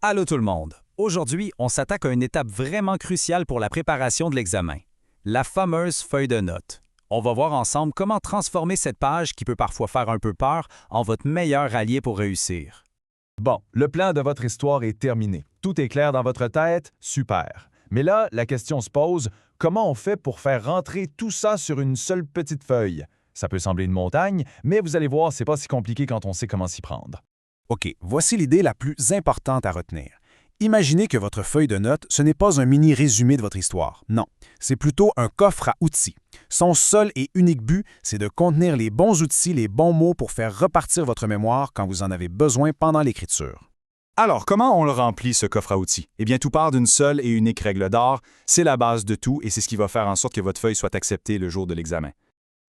Allô tout le monde! Aujourd'hui, on s'attaque à une étape vraiment cruciale pour la préparation de l'examen, la fameuse feuille de notes. On va voir ensemble comment transformer cette page qui peut parfois faire un peu peur en votre meilleur allié pour réussir. Bon, le plan de votre histoire est terminé. Tout est clair dans votre tête? Super. Mais là, la question se pose, comment on fait pour faire rentrer tout ça sur une seule petite feuille? Ça peut sembler une montagne, mais vous allez voir, c'est pas si compliqué quand on sait comment s'y prendre. OK, voici l'idée la plus importante à retenir. Imaginez que votre feuille de notes, ce n'est pas un mini résumé de votre histoire. Non, c'est plutôt un coffre à outils. Son seul et unique but, c'est de contenir les bons outils, les bons mots pour faire repartir votre mémoire quand vous en avez besoin pendant l'écriture. Alors, comment on le remplit, ce coffre à outils? Eh bien, tout part d'une seule et unique règle d'or. C'est la base de tout et c'est ce qui va faire en sorte que votre feuille soit acceptée le jour de l'examen.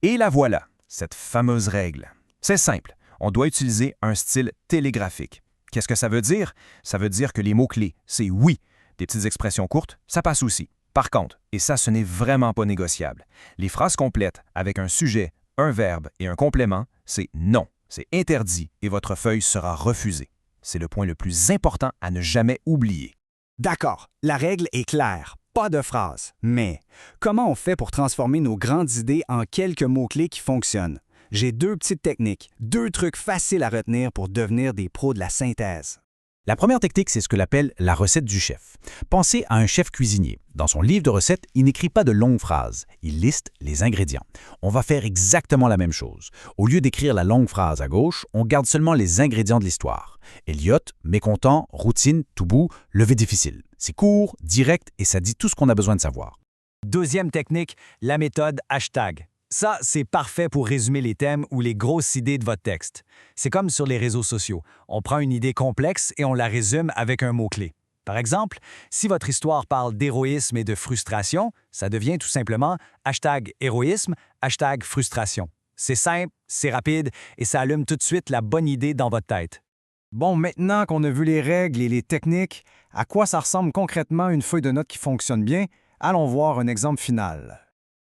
Et la voilà, cette fameuse règle. C'est simple, on doit utiliser un style télégraphique. Qu'est-ce que ça veut dire? Ça veut dire que les mots-clés, c'est oui. Des petites expressions courtes, ça passe aussi. Par contre, et ça, ce n'est vraiment pas négociable, les phrases complètes avec un sujet, un verbe et un complément, c'est non. C'est interdit et votre feuille sera refusée. C'est le point le plus important à ne jamais oublier. D'accord, la règle est claire, pas de phrase. Mais comment on fait pour transformer nos grandes idées en quelques mots-clés qui fonctionnent? J'ai deux petites techniques, deux trucs faciles à retenir pour devenir des pros de la synthèse. La première technique, c'est ce que l'on appelle la recette du chef. Pensez à un chef cuisinier. Dans son livre de recettes, il n'écrit pas de longues phrases. Il liste les ingrédients. On va faire exactement la même chose. Au lieu d'écrire la longue phrase à gauche, on garde seulement les ingrédients de l'histoire. Elliot, mécontent, routine, tout bout, levée difficile. C'est court, direct et ça dit tout ce qu'on a besoin de savoir. Deuxième technique, la méthode hashtag. Ça, c'est parfait pour résumer les thèmes ou les grosses idées de votre texte. C'est comme sur les réseaux sociaux. On prend une idée complexe et on la résume avec un mot-clé. Par exemple, si votre histoire parle d'héroïsme et de frustration, ça devient tout simplement hashtag héroïsme, hashtag frustration. C'est simple, c'est rapide et ça allume tout de suite la bonne idée dans votre tête. Bon, maintenant qu'on a vu les règles et les techniques, à quoi ça ressemble concrètement une feuille de notes qui fonctionne bien? Allons voir un exemple final.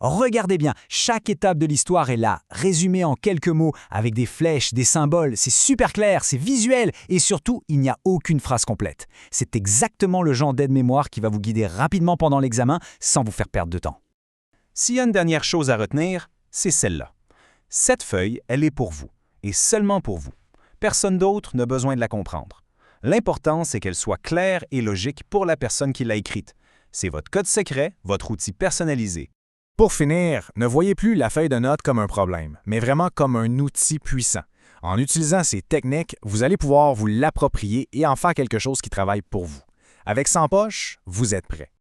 Regardez bien, chaque étape de l'histoire est là, résumée en quelques mots, avec des flèches, des symboles. C'est super clair, c'est visuel et surtout, il n'y a aucune phrase complète. C'est exactement le genre d'aide-mémoire qui va vous guider rapidement pendant l'examen sans vous faire perdre de temps. S'il y a une dernière chose à retenir, c'est celle-là. Cette feuille, elle est pour vous, et seulement pour vous. Personne d'autre n'a besoin de la comprendre. L'important, c'est qu'elle soit claire et logique pour la personne qui l'a écrite. C'est votre code secret, votre outil personnalisé. Pour finir, ne voyez plus la feuille de notes comme un problème, mais vraiment comme un outil puissant. En utilisant ces techniques, vous allez pouvoir vous l'approprier et en faire quelque chose qui travaille pour vous. Avec 100 poches, vous êtes prêt.